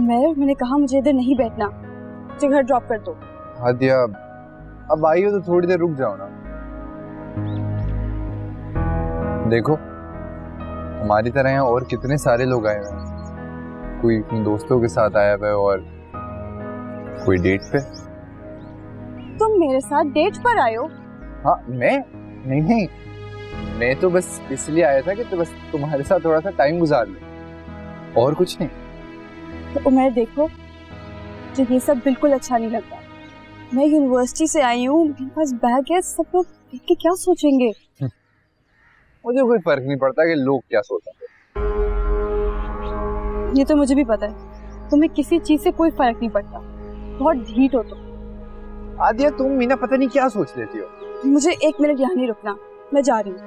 मैंने कहा मुझे इधर नहीं बैठना, मुझे घर ड्रॉप कर दो। हादिया अब आई हो तो थोड़ी देर रुक जाओ ना। देखो हमारी तरह यहाँ और कितने सारे लोग आए हुए हैं, कोई अपने दोस्तों के साथ आया हुआ है और कोई डेट पे। तुम मेरे साथ डेट पर आए हो? हाँ मैं नहीं, मैं तो बस इसलिए आया था कि तो बस तुम्हारे साथ थोड़ा सा टाइम गुजार लूं, और कुछ नहीं। तो उमर देखो, मुझे ये सब बिल्कुल अच्छा नहीं लगता। मैं यूनिवर्सिटी से आई हूँ, मेरे पास बैग है, सब लोग देख के क्या सोचेंगे? मुझे कोई फर्क नहीं पड़ता कि लोग क्या सोचेंगे। ये तो मुझे भी पता है, तुम्हें किसी चीज से कोई फर्क नहीं पड़ता, बहुत ढीठ हो तुम। आदिया तुम मीना पता नहीं क्या सोच लेती हो। मुझे 1 मिनट यहाँ नहीं रुकना, मैं जा रही हूँ।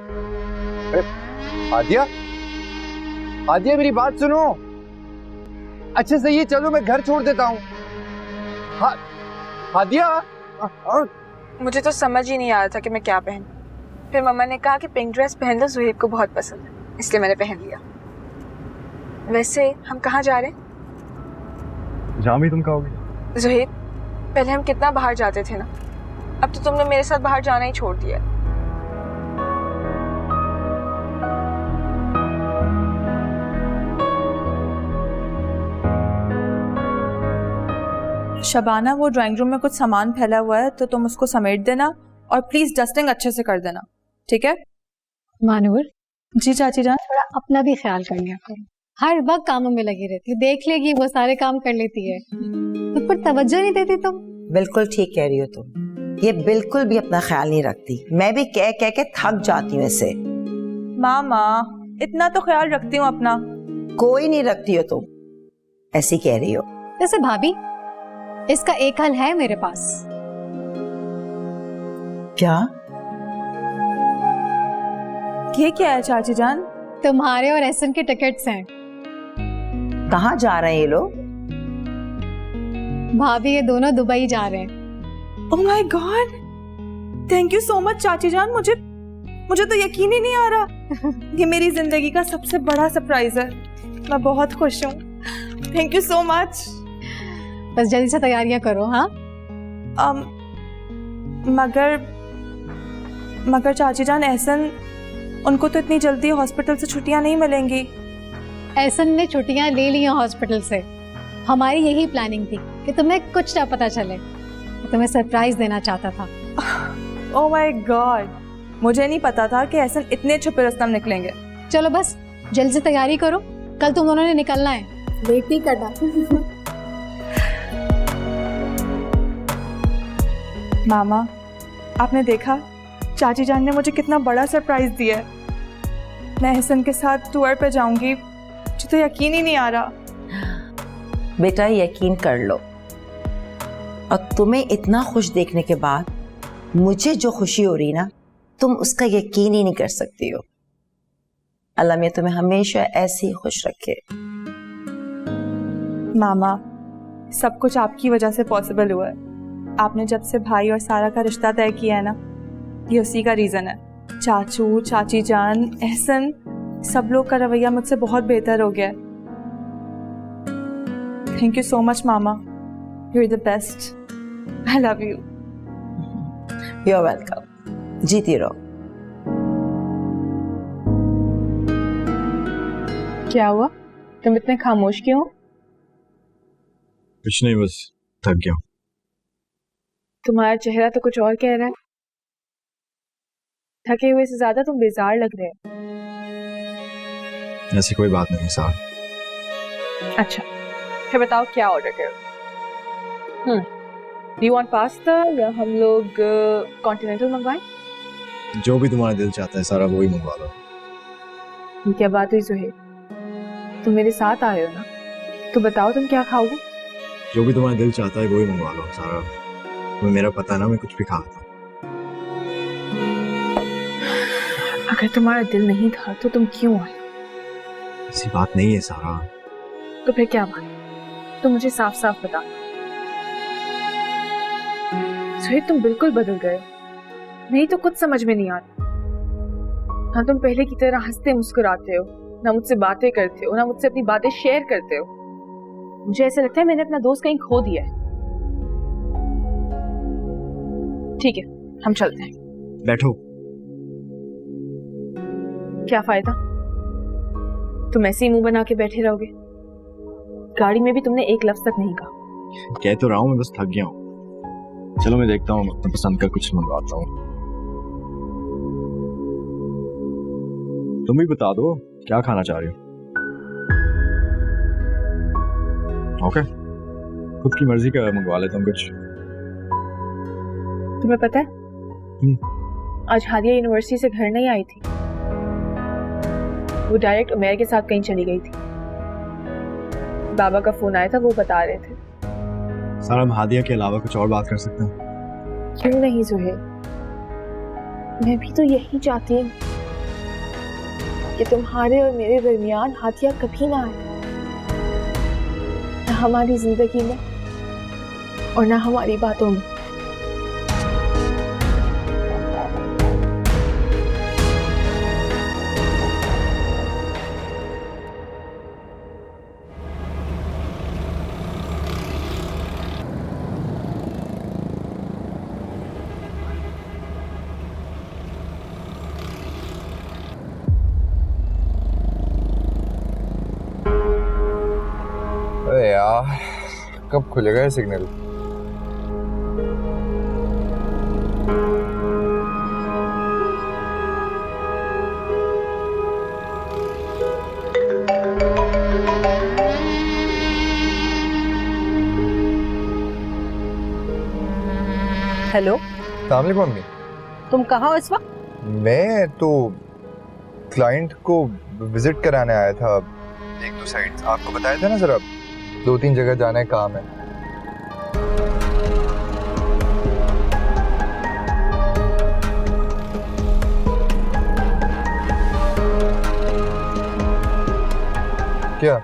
आदिया आदिया मेरी बात सुनो। अच्छा सही है, चलो मैं घर छोड़ देता हूँ। हाँ आदिया। मुझे तो समझ ही नहीं आ रहा था कि मैं क्या पहनूं। फिर मम्मा ने कहा कि पिंक ड्रेस पहन लो, ज़ुहैब को बहुत पसंद है, इसलिए मैंने पहन लिया। वैसे हम कहाँ जा रहे हैं? जहाँ भी तुम कहोगे। ज़ुहैब, पहले हम कितना बाहर जाते थे ना, अब तो तुमने मेरे साथ बाहर जाना ही छोड़ दिया। शबाना, वो ड्राइंग रूम में कुछ सामान फैला हुआ है तो तुम उसको समेट देना और प्लीज डस्टिंग अच्छे से कर देना, ठीक है? मानूर, जी चाची जान। थोड़ा अपना भी ख्याल कर लिया करो, हर वक्त कामों में लगी रहती है, देख लेगी वो सारे काम कर लेती है, खुद पर तवज्जो नहीं देती तुम। बिल्कुल ठीक कह रही हो तुम, ये बिल्कुल भी अपना ख्याल नहीं रखती। मैं भी कह कह के थक जाती हूँ इससे। मामा इतना तो ख्याल रखती हूँ अपना। कोई नहीं रखती हो तुम, ऐसी कह रही हो। वैसे भाभी, इसका एक हल है मेरे पास। क्या? ये क्या है चाची जान? तुम्हारे और एहसन के टिकट्स हैं। कहाँ जा रहे हैं ये लोग? भाभी ये दोनों दुबई जा रहे हैं। Oh my God, thank you so much चाची जान। मुझे तो यकीन ही नहीं आ रहा। ये मेरी जिंदगी का सबसे बड़ा सरप्राइज है, मैं बहुत खुश हूँ। Thank you so much. बस जल्दी से तैयारियां करो। हाँ मगर चाची जान, एहसन उनको तो इतनी जल्दी हॉस्पिटल से छुट्टियां नहीं मिलेंगी। एहसन ने छुट्टियां ले ली हैं हॉस्पिटल से। हमारी यही प्लानिंग थी कि तुम्हें कुछ ना पता चले, तुम्हें सरप्राइज देना चाहता था। ओह माय गॉड, मुझे नहीं पता था कि एहसन इतने छुपे रुस्तम निकलेंगे। चलो बस जल्दी से तैयारी करो, कल तुम दोनों ने निकलना है। वेट नहीं करना। मामा, आपने देखा चाची जान ने मुझे कितना बड़ा सरप्राइज दिया है। मैं एहसन के साथ टूर पे जाऊंगी, मुझे तो यकीन ही नहीं आ रहा। बेटा यकीन कर लो, और तुम्हें इतना खुश देखने के बाद मुझे जो खुशी हो रही ना, तुम उसका यकीन ही नहीं कर सकती हो। अल्लाह में तुम्हें हमेशा ऐसे ही खुश रखे। मामा, सब कुछ आपकी वजह से पॉसिबल हुआ है। आपने जब से भाई और सारा का रिश्ता तय किया है ना, ये उसी का रीजन है। चाचू, चाची जान, एहसन, सब लोग का रवैया मुझसे बहुत बेहतर हो गया है। थैंक यू सो मच मामा, you are the best, I love you. You are welcome, जीती रहो। क्या हुआ, तुम इतने खामोश क्यों? कुछ नहीं, बस थक गया। तुम्हारा चेहरा तो कुछ और कह रहा है। थके हुए से ज्यादा तुम बेजार लग रहे हो। ऐसी कोई बात नहीं साहब। अच्छा, फिर बताओ क्या ऑर्डर करो? डू यू वांट पास्ता या हम लोग कॉन्टिनेंटल मंगवाएं? जो भी तुम्हारा दिल चाहता है सारा वही मंगवा लो। क्या बात हुई ज़ुहैब, तुम मेरे साथ आए हो ना, तो बताओ तुम क्या खाओगे? जो भी तुम्हारा दिल चाहता है वही मंगवा लो सारा। तुम्हें मेरा पता है ना, मैं कुछ भी खाता। अगर तुम्हारा दिल नहीं था तो तुम क्यों आए? ऐसी बात नहीं है सारा। तो फिर क्या बात? तुम मुझे साफ साफ बता। ज़ुहैब, तुम बिल्कुल बदल गए, नहीं तो कुछ समझ में नहीं आता। हाँ, तुम पहले की तरह हंसते मुस्कुराते हो, ना मुझसे बातें करते हो, ना मुझसे अपनी बातें शेयर करते हो। मुझे ऐसा लगता है मैंने अपना दोस्त कहीं खो दिया है। ठीक है, हम चलते हैं। बैठो। क्या फायदा, तुम ऐसे ही मुंह बना के बैठे रहोगे? गाड़ी में भी तुमने एक लफ्ज तक नहीं कहा। कह तो रहा हूँ, मैं बस थक गया हूँ। चलो मैं देखता हूँ, अपने पसंद का कुछ मंगवाता हूँ। तुम भी बता दो क्या खाना चाह रही हो। ओके, खुद की मर्जी का मंगवा लेता हूँ कुछ। तुम्हें पता है आज हादिया यूनिवर्सिटी से घर नहीं आई थी, वो डायरेक्ट उमैर के साथ कहीं चली गई थी। बाबा का फोन आया था, वो बता रहे थे। सर, हम हादिया के अलावा कुछ और बात कर सकते हैं? क्यों नहीं सुहेल, मैं भी तो यही चाहती हूँ कि तुम्हारे और मेरे दरमियान हादिया कभी ना आए, ना हमारी जिंदगी में और ना हमारी बातों में। अरे यार, कब खुलेगा ये सिग्नल? हेलो, अस्सलाम वालेकुम मम्मी। तुम कहाँ हो इस वक्त? मैं तो क्लाइंट को विजिट कराने आया था, एक दो साइट्स आपको बताया था ना सर, अब 2-3 जगह जाना है, काम है। क्या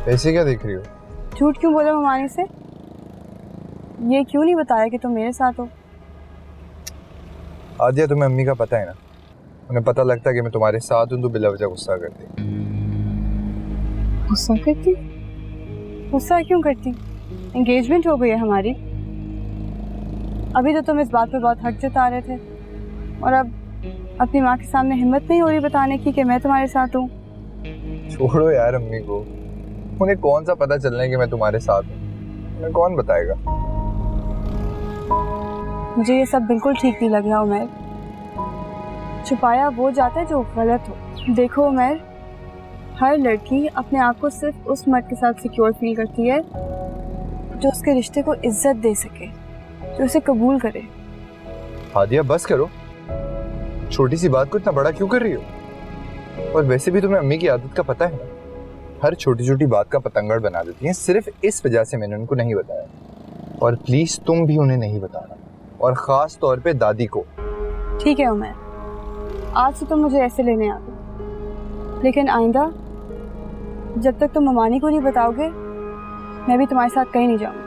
ऐसे क्या देख रही हो? झूठ क्यों बोला ममानी से? ये क्यों नहीं बताया कि तुम मेरे साथ हो? आदिया, तुम्हें अम्मी का पता है ना, उन्हें पता लगता है कि मैं तुम्हारे साथ हूं तो बिलावजा गुस्सा करती। गुस्सा करती? गुस्सा क्यों करती? एंगेजमेंट हो गई है हमारी। अभी तो तुम इस बात पर बहुत हक जता रहे थे, और अब अपनी माँ के सामने हिम्मत नहीं हो रही बताने की कि मैं तुम्हारे साथ हूँ। छोड़ो यार अम्मी को, उन्हें कौन सा पता चलना है कि मैं तुम्हारे साथ हूँ? उन्हें कौन बताएगा? मुझे ये सब बिल्कुल ठीक नहीं लग रहा उमैर। छुपाया वो जाता है जो गलत हो। देखो उमैर, हर लड़की अपने आप को सिर्फ उस मर्द के साथ सिक्योर फील करती है जो उसके रिश्ते को इज्जत दे सके, जो उसे कबूल करे। हादिया बस करो, छोटी सी बात को इतना बड़ा क्यों कर रही हो? और वैसे भी तुम्हें अम्मी की आदत का पता है ना, हर छोटी छोटी बात का पतंगड़ बना देती हैं। सिर्फ इस वजह से मैंने उनको नहीं बताया, और प्लीज तुम भी उन्हें नहीं बताना, और खास तौर पे दादी को। ठीक है उमैर, आज से तुम मुझे ऐसे लेने आ गए, लेकिन आइंदा जब तक तुम ममानी को नहीं बताओगे, मैं भी तुम्हारे साथ कहीं नहीं जाऊंगी।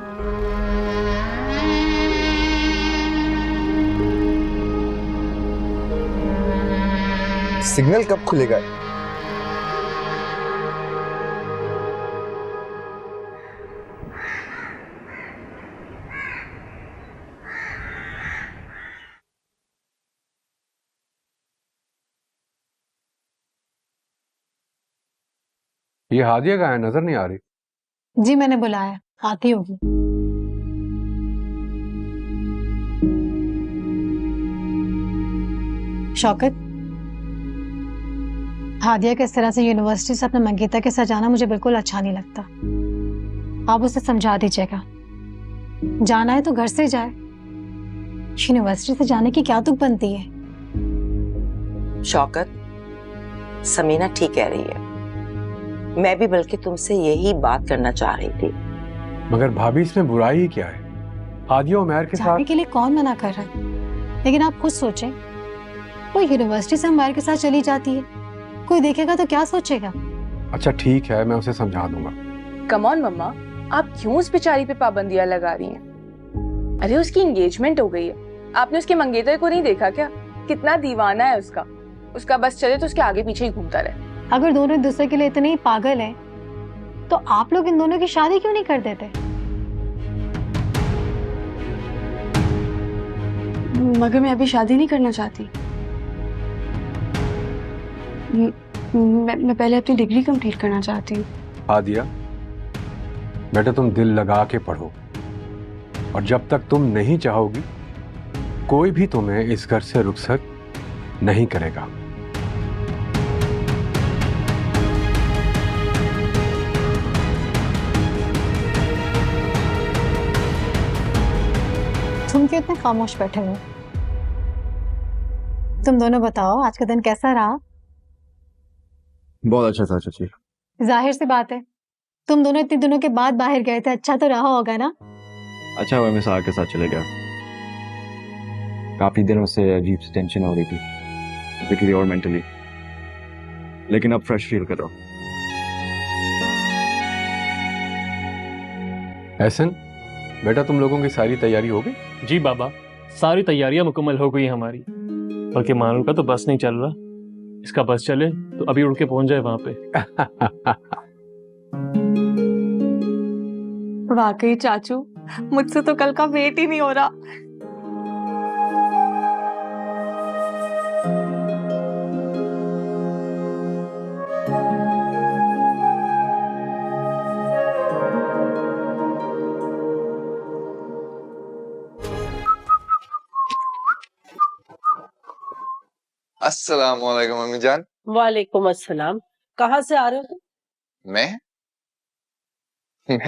सिग्नल कब खुलेगा? ये हादिया कहाँ है? नजर नहीं आ रही। जी मैंने बुलाया, आती होगी। शौकत, हादिया के इस तरह से यूनिवर्सिटी से अपने मंगेतर के साथ जाना मुझे बिल्कुल अच्छा नहीं लगता। आप उसे समझा दीजिएगा, जाना है तो घर से जाए, यूनिवर्सिटी से जाने की क्या तुक बनती है। शौकत, समीना ठीक कह रही है, मैं भी बल्कि तुमसे यही बात करना चाह रही थी। मगर भाभी इसमें बुराई ही क्या है? हादिया उमैर के जाने साथ के लिए कौन मना कर रहा है? लेकिन आप खुद सोचें, वो यूनिवर्सिटी से उमैर के साथ चली जाती है, कोई देखेगा तो क्या सोचेगा? अच्छा ठीक है, मैं उसे समझा दूंगा। कम ऑन मम्मा, आप क्यों उस बेचारी पे पाबंदियां लगा रही हैं? अरे उसकी एंगेजमेंट हो गई है, आपने उसके मंगेतर को नहीं देखा क्या? कितना दीवाना है उसका, उसका बस चले तो उसके आगे पीछे ही घूमता रहे। अगर दोनों एक दूसरे के लिए इतने ही पागल हैं, तो आप लोग इन दोनों की शादी क्यों नहीं कर देते? मगर मैं अभी शादी नहीं करना चाहती। मैं पहले अपनी डिग्री कंप्लीट करना चाहती हूँ। हादिया, बेटा तुम दिल लगा के पढ़ो, और जब तक तुम नहीं चाहोगी कोई भी तुम्हें इस घर से रुखसत नहीं करेगा। तुम क्यों इतने खामोश बैठे हो? तुम दोनों बताओ, आज का दिन कैसा रहा? बहुत अच्छा था चाची। जाहिर सी बात है, तुम दोनों इतने दिनों के बाद बाहर गए थे, अच्छा तो रहा होगा ना? अच्छा हुआ मैं सारा के साथ चले गया। काफी दिनों से अजीब सी टेंशन हो रही थी, फिजिकली और मेंटली, लेकिन अब फ्रेश फील कर रहा हूँ। एहसन, बेटा तुम लोगों की सारी तैयारी हो गई? जी बाबा, सारी तैयारियां मुकम्मल हो गई हमारी, बल्कि मानू का तो बस नहीं चल रहा। इसका बस चले तो अभी उड़ के पहुंच जाए वहां पे। वाकई चाचू, मुझसे तो कल का वेट ही नहीं हो रहा। अस्सलाम वालेकुम अम्मी जान। वालेकुम अस्सलाम। कहाँ से आ रहे हो तुम? मैं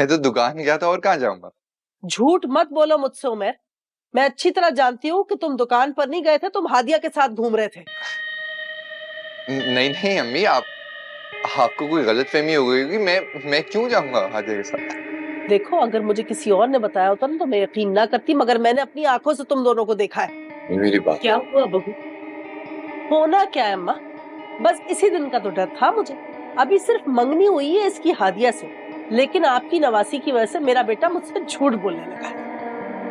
तो दुकान गया था, और कहाँ जाऊंगा? झूठ मत बोलो मुझसे उमर। मैं अच्छी तरह जानती हूँ कि तुम दुकान पर नहीं गए थे, तुम हादिया के साथ घूम रहे थे। नहीं नहीं अम्मी, आपको कोई गलतफहमी हो गई होगी। मैं क्यों जाऊंगा हादिया के साथ? देखो, अगर मुझे किसी और ने बताया होता ना तो मैं यकीन ना करती, मगर मैंने अपनी आंखों से तुम दोनों को देखा है। मेरी बात। क्या हुआ बहू? होना क्या है अम्मा, बस इसी दिन का तो डर था मुझे। अभी सिर्फ मंगनी हुई है इसकी हादिया से, लेकिन आपकी नवासी की वजह से मेरा बेटा मुझसे झूठ बोलने लगा।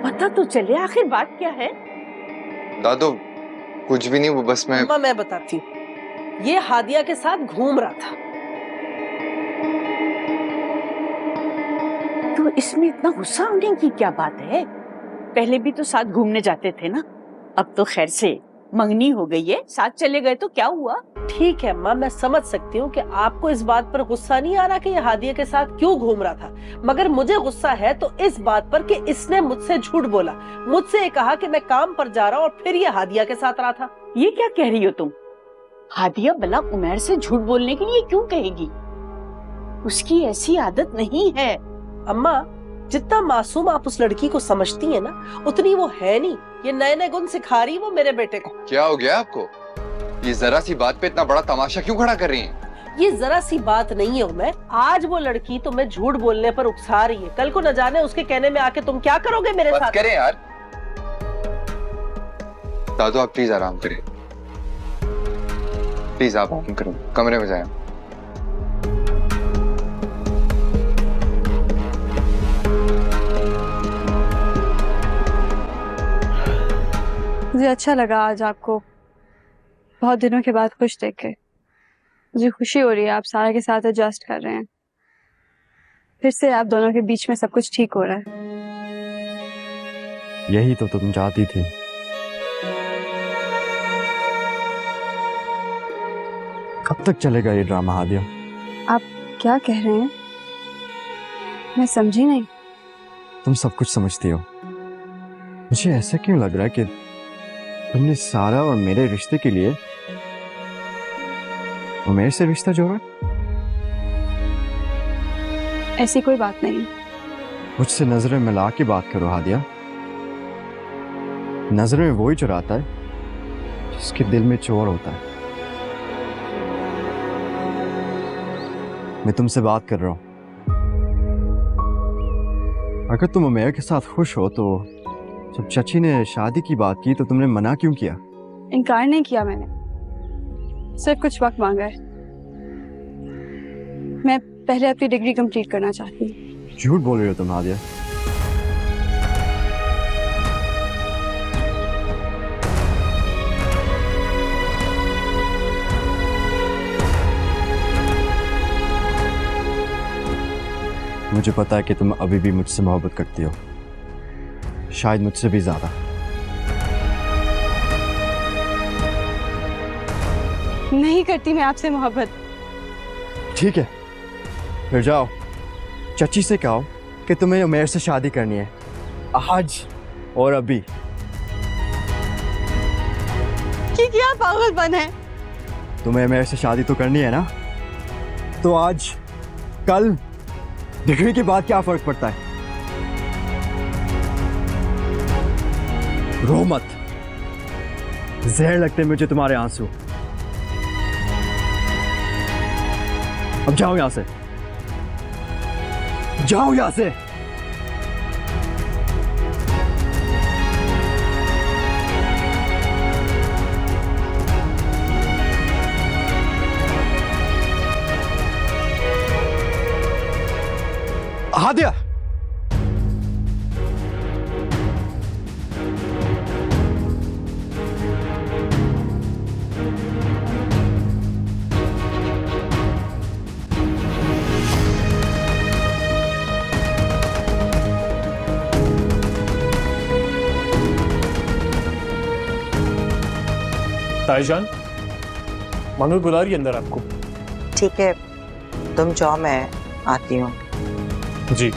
पता तो चले आखिर बात क्या है। दादू कुछ भी नहीं, वो बस अम्मा मैं बताती हूँ, ये हादिया के साथ घूम रहा था। तो इसमें इतना गुस्सा होने की क्या बात है? पहले भी तो साथ घूमने जाते थे ना। अब तो खैर से मंगनी हो गई है, साथ चले गए तो क्या हुआ? ठीक है अम्मा, मैं समझ सकती हूँ कि आपको इस बात पर गुस्सा नहीं आ रहा कि ये हादिया के साथ क्यों घूम रहा था, मगर मुझे गुस्सा है तो इस बात पर कि इसने मुझसे झूठ बोला। मुझसे ये कहा कि मैं काम पर जा रहा हूँ, और फिर ये हादिया के साथ रहा था। ये क्या कह रही हो तुम? हादिया भला उमर से झूठ बोलने के लिए क्यों कहेगी? उसकी ऐसी आदत नहीं है। अम्मा, जितना मासूम आप उस लड़की को समझती हैं ना, उतनी वो है नहीं। ये नए नए गुण सिखा रही है वो मेरे बेटे को। क्या हो गया आपको? ये जरा सी बात पे इतना बड़ा तमाशा क्यों खड़ा कर रही हैं? ये जरा सी बात नहीं है उमर। आज वो लड़की तुम्हें झूठ बोलने पर उकसा रही है, कल को न जाने उसके कहने में आके तुम क्या करोगे मेरे साथ। करें यार। दादू आप प्लीज आराम करें, प्लीज आप आराम करो, कमरे में जाएं। मुझे अच्छा लगा आज आपको बहुत दिनों के बाद खुश देख के। मुझे खुशी हो रही है आप सारा के साथ एडजस्ट कर रहे हैं। फिर से आप दोनों के बीच में सब कुछ ठीक हो रहा है। यही तो तुम चाहती थी। कब तक चलेगा ये ड्रामा हादिया? आप क्या कह रहे हैं? मैं समझी नहीं। तुम सब कुछ समझती हो। मुझे ऐसा क्यों लग रहा है कि तुमने सारा और मेरे रिश्ते के लिए उमेर से रिश्ता जोड़ा? ऐसी कोई बात नहीं। मुझसे नजरें मिला के बात करो हादिया। नजरें में वही चुराता है जिसके दिल में चोर होता है। मैं तुमसे बात कर रहा हूं। अगर तुम उमेर के साथ खुश हो तो जब चाची ने शादी की बात की तो तुमने मना क्यों किया? इनकार नहीं किया मैंने, सिर्फ कुछ वक्त मांगा है। मैं पहले अपनी डिग्री कंप्लीट करना चाहती हूँ। झूठ बोल रही हो तुम हादिया। मुझे पता है कि तुम अभी भी मुझसे मोहब्बत करती हो, शायद मुझसे भी ज्यादा। नहीं करती मैं आपसे मोहब्बत। ठीक है, फिर जाओ चची से कहो कि तुम्हें उमेर से शादी करनी है, आज और अभी। ये क्या पागलपन है? तुम्हें मेरे से शादी तो करनी है ना, तो आज कल डिग्री के बाद क्या फर्क पड़ता है? रो मत, जहर लगते मुझे तुम्हारे आंसू। अब जाओ यहां से, जाओ यहां से। हादिया, ताईजान, मनोज बुला रही है अंदर आपको। ठीक है, तुम जाओ, मैं आती हूँ। जी।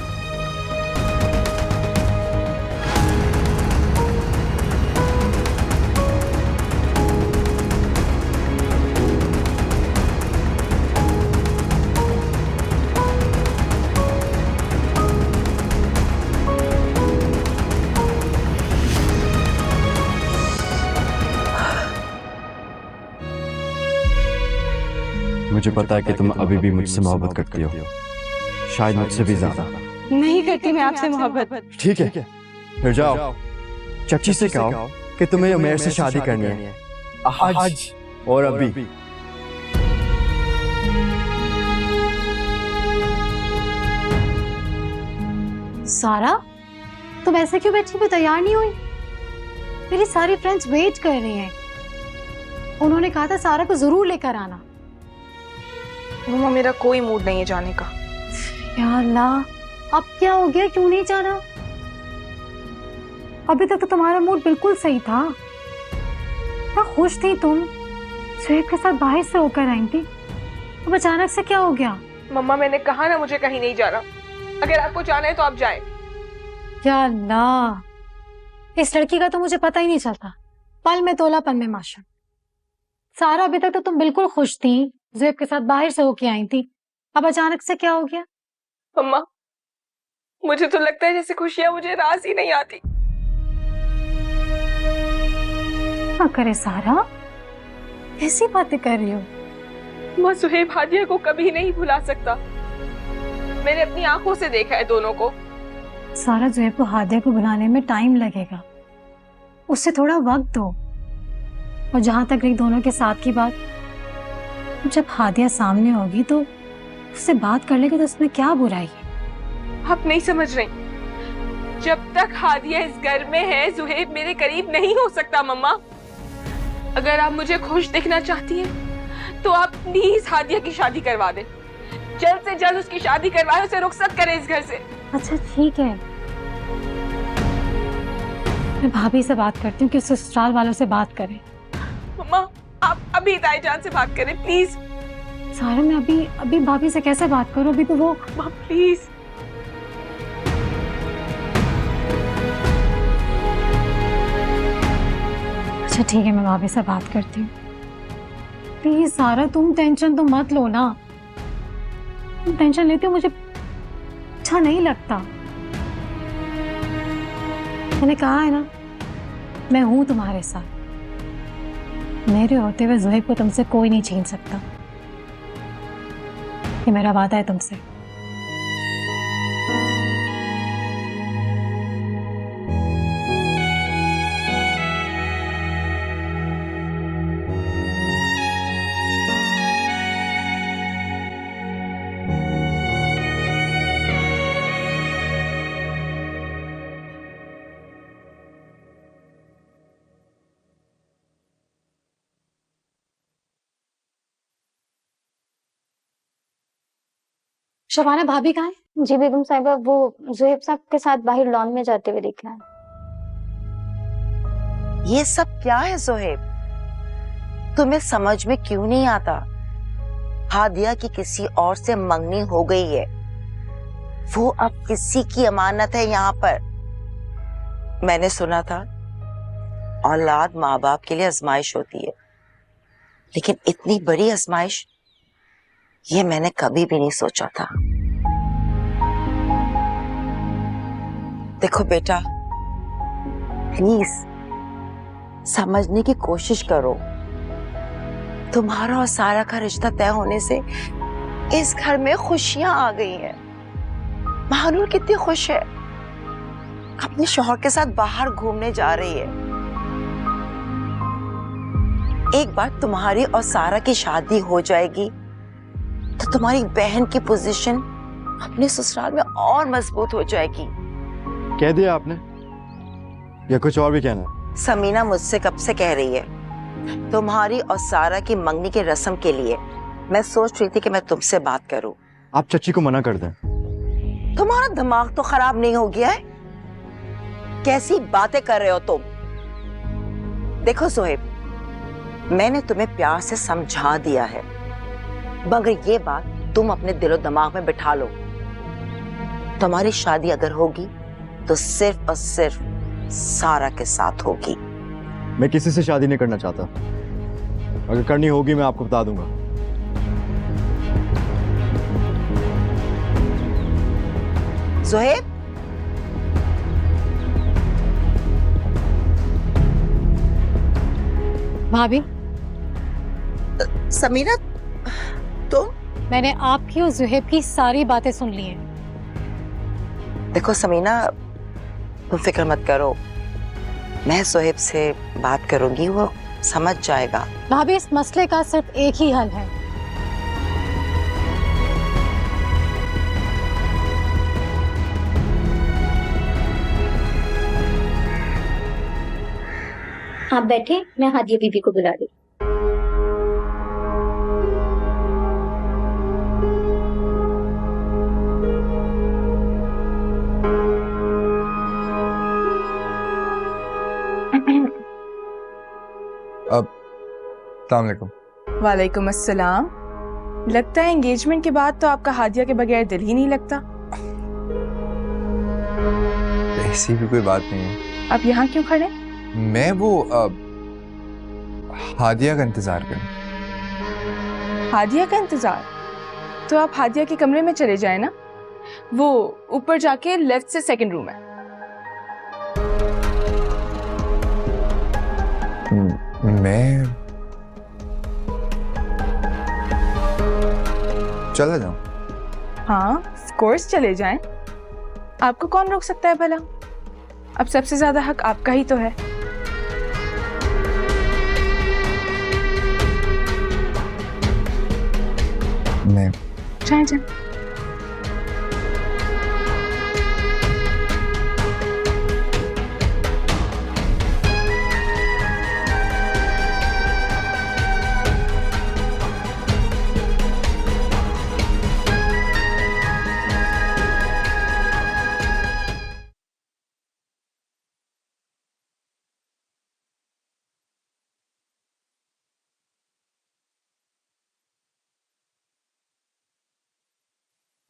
मुझे पता है कि तुम अभी भी मुझसे मोहब्बत करती हो, शायद मुझसे भी ज्यादा। नहीं करती मैं आपसे मोहब्बत। ठीक है, फिर जाओ चची से कहो कि तुम्हें उमेर से शादी करनी है, आज और अभी। सारा, तुम ऐसे क्यों बैठी हुई, तैयार नहीं हुई? मेरी सारी फ्रेंड्स वेट कर रही हैं। उन्होंने कहा था सारा को जरूर लेकर आना। मम्मा, मेरा कोई मूड नहीं है जाने का। या अल्लाह, अब क्या हो गया, क्यों नहीं जाना? अभी तक तो तुम्हारा मूड बिल्कुल सही था, ना खुश थी तुम, सुहेब के साथ बाहर से होकर आई थी। अब अचानक से क्या हो गया? मम्मा, मैंने कहा ना मुझे कहीं नहीं जाना। अगर आपको जाना है तो आप जाएं। या अल्लाह, इस लड़की का तो मुझे पता ही नहीं चलता, पल में तोला पल में माशा। सारा, अभी तक तो तुम बिल्कुल खुश थी, ज़ुहैब के साथ बाहर से होके आई थी, अब अचानक से क्या हो गया? मम्मा, मुझे तो लगता है जैसे खुशियां मुझे रास ही नहीं आती। क्या करे सारा, ऐसी बातें कर रही हो? मैं सुहेब हादिया को कभी नहीं भुला सकता। मैंने अपनी आंखों से देखा है दोनों को। सारा, ज़ुहैब को हादिया को बुलाने में टाइम लगेगा, उससे थोड़ा वक्त दो। और जहां तक रही दोनों के साथ की बात, जब हादिया सामने होगी तो उससे बात कर लेगी, तो उसमें क्या बुराई है? आप नहीं समझ रही। जब तक हादिया इस घर में है, ज़ुहैब मेरे करीब नहीं हो सकता। मम्मा, अगर आप मुझे खुश देखना चाहती हैं, तो आप प्लीज हादिया की शादी करवा दें। जल्द से जल्द उसकी शादी करवाएं, उसे रुखसत करें इस घर से। अच्छा ठीक है, मैं भाभी से बात करती हूँ कि ससुराल वालों से बात करें। मम्मा, आप अभी ताईजान से बात करें प्लीज। सारा, मैं अभी भाभी से कैसे बात करूं? अभी तो वो प्लीज। अच्छा ठीक है, मैं भाभी से बात करती हूँ। प्लीज सारा, तुम टेंशन तो मत लो ना, तुम टेंशन लेती हो मुझे अच्छा नहीं लगता। मैंने कहा है ना, मैं हूं तुम्हारे साथ। मेरे होते हुए ज़ुहैब को तुमसे कोई नहीं छीन सकता, ये मेरा वादा है तुमसे। शबाना भाभी कहाँ है? जी बेगम साहिबा, वो जुहेब साहब के साथ बाहर लॉन में जाते हुए देखना है। ये सब क्या है ज़ोहेब? तुम्हें समझ में क्यों नहीं आता? हादिया की किसी और से मंगनी हो गई है, वो अब किसी की अमानत है यहाँ पर। मैंने सुना था औलाद माँ बाप के लिए आजमाइश होती है, लेकिन इतनी बड़ी आजमाइश ये मैंने कभी भी नहीं सोचा था। देखो बेटा, प्लीज समझने की कोशिश करो। तुम्हारा और सारा का रिश्ता तय होने से इस घर में खुशियां आ गई हैं। महानूर कितनी खुश है, अपने शौहर के साथ बाहर घूमने जा रही है। एक बार तुम्हारी और सारा की शादी हो जाएगी तो तुम्हारी बहन की पोजीशन अपने ससुराल में और मजबूत हो जाएगी। कह दिया आपने या कुछ और भी कहना है? समीना मुझसे कब से कह रही है, तुम्हारी और सारा की मंगनी के रस्म के लिए मैं सोच रही थी कि मैं तुमसे बात करूं। आप चच्ची को मना कर दें। तुम्हारा दिमाग तो खराब नहीं हो गया है? कैसी बातें कर रहे हो तुम? देखो ज़ोहेब, मैंने तुम्हें प्यार से समझा दिया है, मगर ये बात तुम अपने दिलो दिमाग में बिठा लो। तुम्हारी शादी अगर होगी तो सिर्फ और सिर्फ सारा के साथ होगी। मैं किसी से शादी नहीं करना चाहता, अगर करनी होगी मैं आपको बता दूंगा। ज़ोहेब, भाभी, समीना, तो मैंने आपकी और जुहेब की सारी बातें सुन ली हैं। देखो समीना, तुम फिक्र मत करो, मैं ज़ोहेब से बात करूंगी, वो समझ जाएगा। भाभी, इस मसले का सिर्फ एक ही हल है। आप बैठे, मैं हादिया बीबी को बुला रही। अब अस्सलाम वालेकुम। वालेकुम अस्सलाम। लगता है एंगेजमेंट के बाद तो आपका हादिया के बगैर दिल ही नहीं लगता। ऐसी भी कोई बात नहीं है। आप यहाँ क्यों खड़े? मैं वो हादिया का इंतजार करूं। हादिया का इंतजार? तो आप हादिया के कमरे में चले जाए ना, वो ऊपर जाके लेफ्ट से सेकंड रूम है। मैं चला जाऊं? हाँ, ऑफ कोर्स चले जाएं। आपको कौन रोक सकता है भला? अब सबसे ज्यादा हक आपका ही तो है। मैं जाएं जाएं।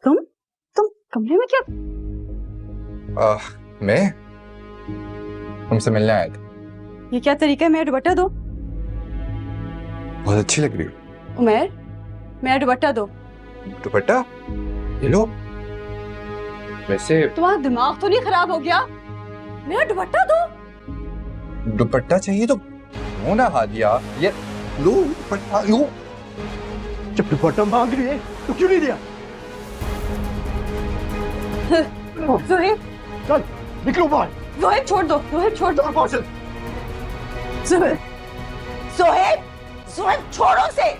तुम कमरे में क्या? मैं तुमसे मिलने आया था। ये क्या तरीका है? मेरा दुपट्टा दो। बहुत अच्छी लग रही हो। उमर, मेरा दुपट्टा दो। दुपट्टा ये लो। वैसे तुम्हारा दिमाग तो नहीं खराब हो गया? मेरा दुपट्टा दो। दुपट्टा चाहिए तो हो ना हादिया, ये लो दुपट्टा लो। जब दुपट्टा मांग रही है तो क्यों नहीं दिया? ज़ोहेब, चल निकलो बाहर। ज़ोहेब छोड़ दो, ज़ोहेब छोड़ दो। ज़ोहेब, ज़ोहेब, ज़ोहेब छोड़ो से,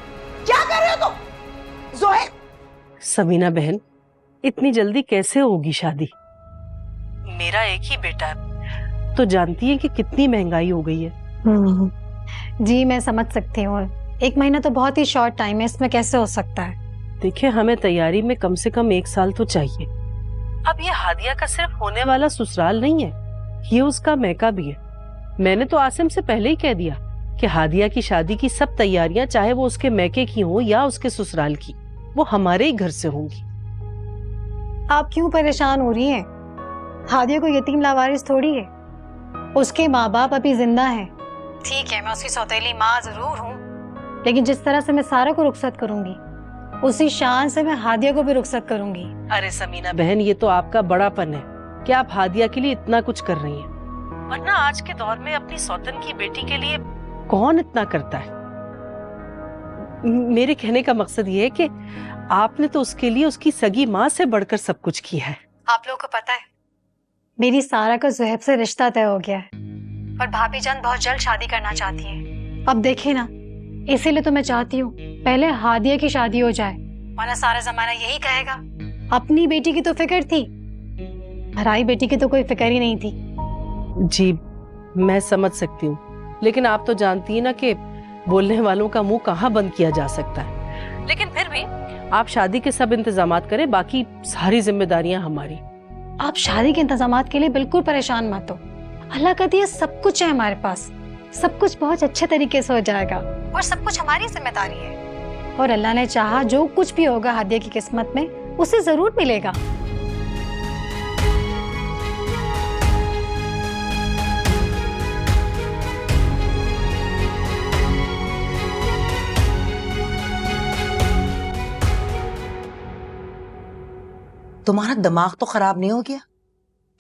क्या कर रहे हो तुम? ज़ोहेब, समीना बहन, इतनी जल्दी कैसे होगी शादी? मेरा एक ही बेटा है, तो जानती है कि कितनी महंगाई हो गई है। जी मैं समझ सकती हूँ, 1 महीना तो बहुत ही शॉर्ट टाइम है, इसमें कैसे हो सकता है? देखिए, हमें तैयारी में कम से कम 1 साल तो चाहिए। अब ये हादिया का सिर्फ होने वाला ससुराल नहीं है, ये उसका मैका भी है। मैंने तो आसिम से पहले ही कह दिया कि हादिया की शादी की सब तैयारियां, चाहे वो उसके मैके की हो या उसके ससुराल की, वो हमारे ही घर से होंगी। आप क्यों परेशान हो रही हैं? हादिया को यतीम लावारिस थोड़ी है, उसके माँ बाप अभी जिंदा हैं। ठीक है, मैं उसकी सौतेली माँ जरूर हूँ, लेकिन जिस तरह से मैं सारा को रुखसत करूंगी उसी शान से मैं हादिया को भी रुखसत करूंगी। अरे समीना बहन, ये तो आपका बड़ापन है कि आप हादिया के लिए इतना कुछ कर रही हैं, वरना आज के दौर में अपनी सौतन की बेटी के लिए कौन इतना करता है। मेरे कहने का मकसद ये है कि आपने तो उसके लिए उसकी सगी माँ से बढ़कर सब कुछ किया है। आप लोगों को पता है, मेरी सारा का ज़ुहैब से रिश्ता तय हो गया है और भाभी जान बहुत जल्द शादी करना चाहती है। अब देखिए ना, इसीलिए तो मैं चाहती हूँ पहले हादिया की शादी हो जाए, वरना सारा जमाना यही कहेगा अपनी बेटी की तो फिक्र थी, हमारी बेटी की तो कोई फिक्र ही नहीं थी। जी मैं समझ सकती हूँ, लेकिन आप तो जानती है ना कि बोलने वालों का मुंह कहाँ बंद किया जा सकता है। लेकिन फिर भी आप शादी के सब इंतजामात करें, बाकी सारी जिम्मेदारियां हमारी। आप शादी के इंतजामात के लिए बिल्कुल परेशान मत हो, अल्लाह का दिया सब कुछ है हमारे पास, सब कुछ बहुत अच्छे तरीके से हो जाएगा और सब कुछ हमारी जिम्मेदारी है। और अल्लाह ने चाहा जो कुछ भी होगा हादिया की किस्मत में उसे जरूर मिलेगा। तुम्हारा दिमाग तो खराब नहीं हो गया?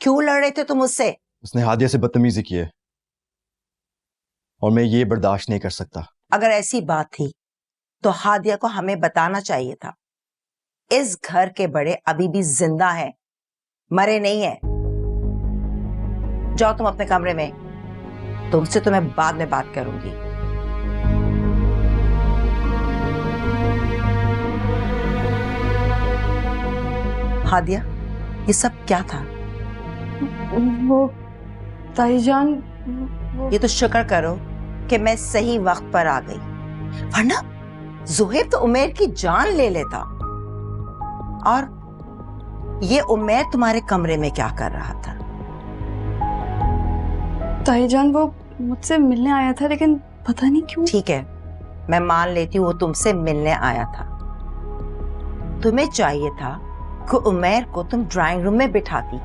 क्यों लड़ रहे थे तुम उससे? उसने हादिया से बदतमीजी की है और मैं ये बर्दाश्त नहीं कर सकता। अगर ऐसी बात थी तो हादिया को हमें बताना चाहिए था। इस घर के बड़े अभी भी जिंदा हैं, मरे नहीं हैं। जाओ तुम अपने कमरे में, तुमसे तो मैं बाद में बात करूंगी। हादिया, ये सब क्या था? वो ताईजान, ये तो शुक्र करो कि मैं सही वक्त पर आ गई, वरना ज़ुहैब तो उमैर की जान ले लेता। और ये उमैर तुम्हारे कमरे में क्या कर रहा था? ताईजान वो मुझसे मिलने आया था, लेकिन पता नहीं क्यों। ठीक है, मैं मान लेती हूँ वो तुमसे मिलने आया था। तुम्हें चाहिए था कि उमैर को तुम ड्राइंग रूम में बिठाती,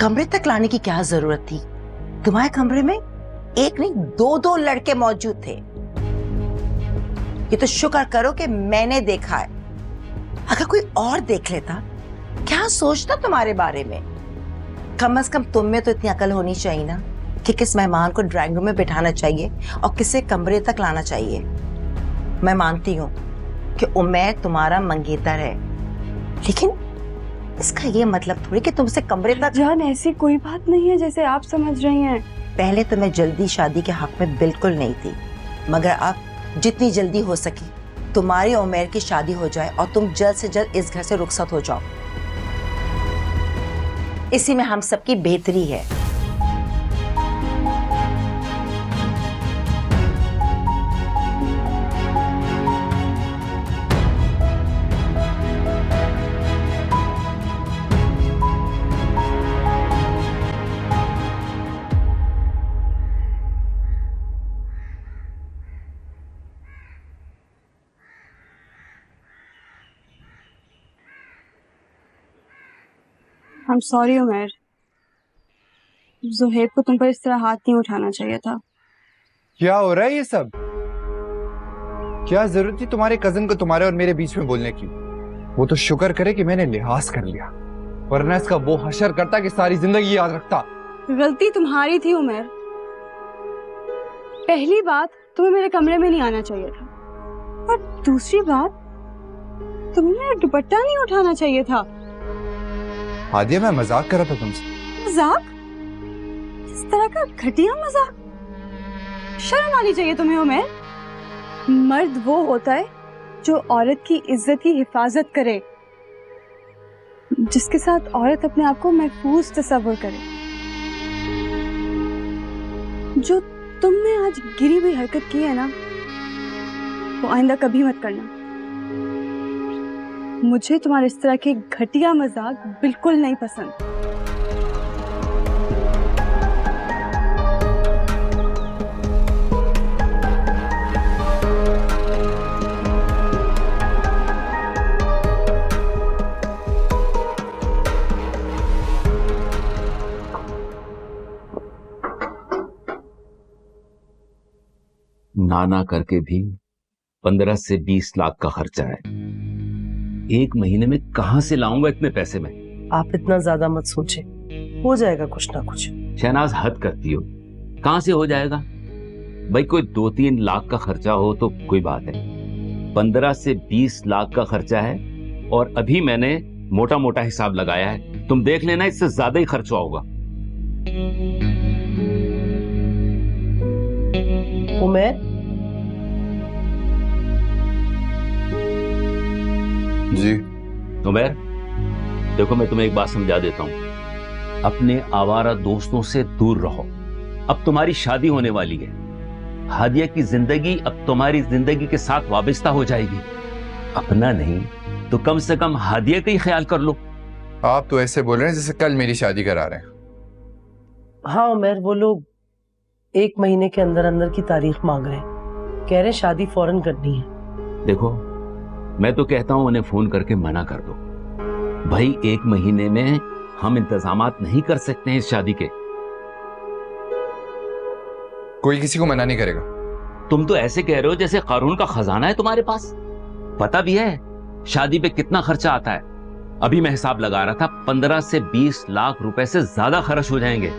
कमरे तक लाने की क्या जरूरत थी? तुम्हारे कमरे में एक नहीं दो लड़के मौजूद थे। ये तो शुक्र करो कि मैंने देखा है, अगर कोई और देख लेता क्या सोचता तुम्हारे बारे में? कम से कम तुम में तो इतनी अकल होनी चाहिए ना कि किस मेहमान को ड्राइंग रूम में बिठाना चाहिए और किसे कमरे तक लाना चाहिए। मैं मानती हूँ कि उमैर तुम्हारा मंगेतर है, लेकिन इसका ये मतलब थोड़ी कि तुमसे कमरे तक। जान, ऐसी कोई बात नहीं है जैसे आप समझ रही हैं। पहले तो मैं जल्दी शादी के हक में बिल्कुल नहीं थी, मगर अब जितनी जल्दी हो सके तुम्हारी और उमैर की शादी हो जाए और तुम जल्द से जल्द इस घर से रुखसत हो जाओ। इसी में हम सबकी बेहतरी है। I'm sorry उमैर, ज़ुहैब को तुम पर इस तरह हाथ नहीं उठाना चाहिए था। क्या हो रहा है ये सब? क्या जरूरत थी तुम्हारे कजन को तुम्हारे और मेरे बीच में बोलने की? वो तो शुक्र करे कि मैंने लिहाज कर लिया, वरना इसका वो हशर करता कि सारी जिंदगी याद रखता। गलती तुम्हारी थी उमैर। पहली बात, तुम्हें मेरे कमरे में नहीं आना चाहिए था, और दूसरी बात, तुम्हें मेरा दुपट्टा नहीं उठाना चाहिए था। हादिया, मैं मजाक कर रहा था तुमसे। मजाक? इस तरह का घटिया मजाक? शर्म आनी चाहिए तुम्हें उमैर। मर्द वो होता है जो औरत की इज्जत की हिफाजत करे, जिसके साथ औरत अपने आप को महफूज तस्वुर करे। जो तुमने आज गिरी हुई हरकत की है ना, वो आइंदा कभी मत करना। मुझे तुम्हारे इस तरह के घटिया मजाक बिल्कुल नहीं पसंद। ना करके भी 15 से 20 लाख का खर्चा है। एक महीने में कहां से लाऊंगा इतने पैसे में? आप इतना ज्यादा मत सोचे, हो जाएगा कुछ ना कुछ। शहनाज हद करती हो, कहां से हो जाएगा भाई? कोई 2-3 लाख का खर्चा हो तो कोई बात है, 15 से 20 लाख का खर्चा है और अभी मैंने मोटा मोटा हिसाब लगाया है। तुम देख लेना, इससे ज्यादा ही खर्चा होगा। उमर, जी उमर, देखो मैं तुम्हें एक बात समझा देता हूं, अपने आवारा दोस्तों से दूर रहो। अब तुम्हारी शादी होने वाली है, हादिया की जिंदगी अब तुम्हारी जिंदगी के साथ वाबस्ता हो जाएगी। अपना नहीं तो कम से कम हादिया का ही ख्याल कर लो। आप तो ऐसे बोल रहे हैं जैसे कल मेरी शादी करा रहे हैं। हाँ उमर, वो लोग 1 महीने के अंदर अंदर की तारीख मांग रहे हैं, कह रहे शादी फौरन करनी है। देखो मैं तो कहता हूं उन्हें फोन करके मना कर दो भाई, 1 महीने में हम इंतजामात नहीं कर सकते हैं इस शादी के। कोई किसी को मना नहीं करेगा। तुम तो ऐसे कह रहे हो जैसे कारून का खजाना है तुम्हारे पास। पता भी है शादी पे कितना खर्चा आता है। अभी मैं हिसाब लगा रहा था, 15 से 20 लाख रुपए से ज्यादा खर्च हो जाएंगे।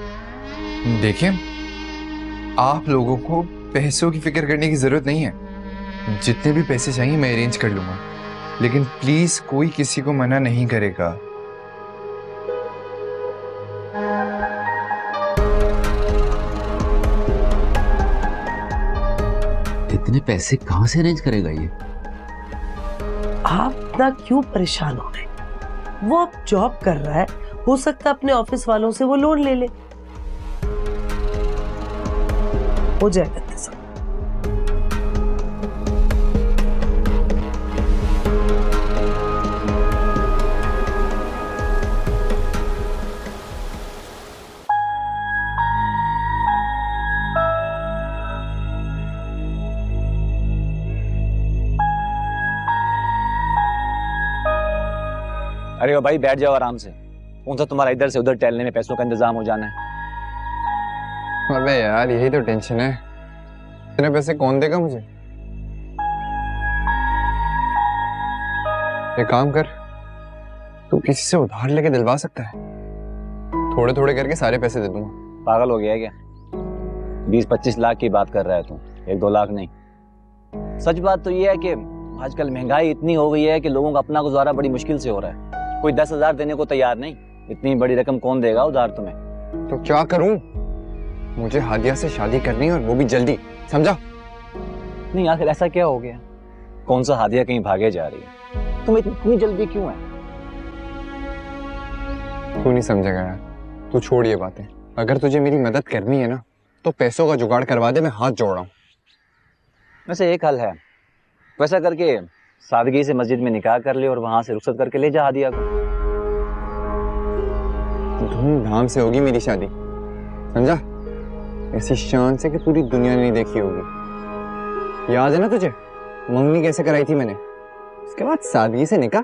देखिए, आप लोगों को पैसों की फिक्र करने की जरूरत नहीं है। जितने भी पैसे चाहिए मैं अरेंज कर लूंगा, लेकिन प्लीज कोई किसी को मना नहीं करेगा। इतने पैसे कहां से अरेंज करेगा ये? आप इतना क्यों परेशान हो रहे हैं? वो अब जॉब कर रहा है, हो सकता है अपने ऑफिस वालों से वो लोन ले ले, हो जाएगा इंतजाम। अरे ओ भाई बैठ जाओ आराम से। कौन सा तुम्हारा इधर से उधर टहलने में पैसों का इंतजाम हो जाना है? अबे यार यही तो टेंशन है, इतने पैसे कौन देगा मुझे? एक काम कर, तू किसी से उधार लेके दिलवा सकता है? थोड़े थोड़े करके सारे पैसे दे दूंगा। पागल हो गया है क्या? 20-25 लाख की बात कर रहा है तू, 1-2 लाख नहीं। सच बात तो ये है कि आजकल महंगाई इतनी हो गई है कि लोगों का अपना गुजारा बड़ी मुश्किल से हो रहा है। कोई 10,000 देने को तैयार नहीं। इतनी बड़ी रकम कौन देगा उधार तुम्हें? तो क्या करूं? मुझे हादिया से शादी करनी है और वो भी जल्दी, समझा? नहीं आखिर ऐसा क्या हो गया? कौन सा हादिया कहीं भागे जा रही है? तुम्हें इतनी जल्दी क्यों है? तू नहीं समझेगा यार, तू छोड़ ये बातें। अगर तुझे मेरी मदद करनी है ना तो पैसों का जुगाड़ करवा दे, मैं हाथ जोड़ रहा हूँ। वैसे एक हल है, वैसा करके सादगी से मस्जिद में निकाह कर ले और वहां से रुखसत करके ले जा हादिया को। धूमधाम से होगी मेरी शादी, समझा? ऐसी शान से कि पूरी दुनिया ने नहीं देखी होगी। याद है ना तुझे मंगनी कैसे कराई थी मैंने? उसके बाद सादगी से निकाह।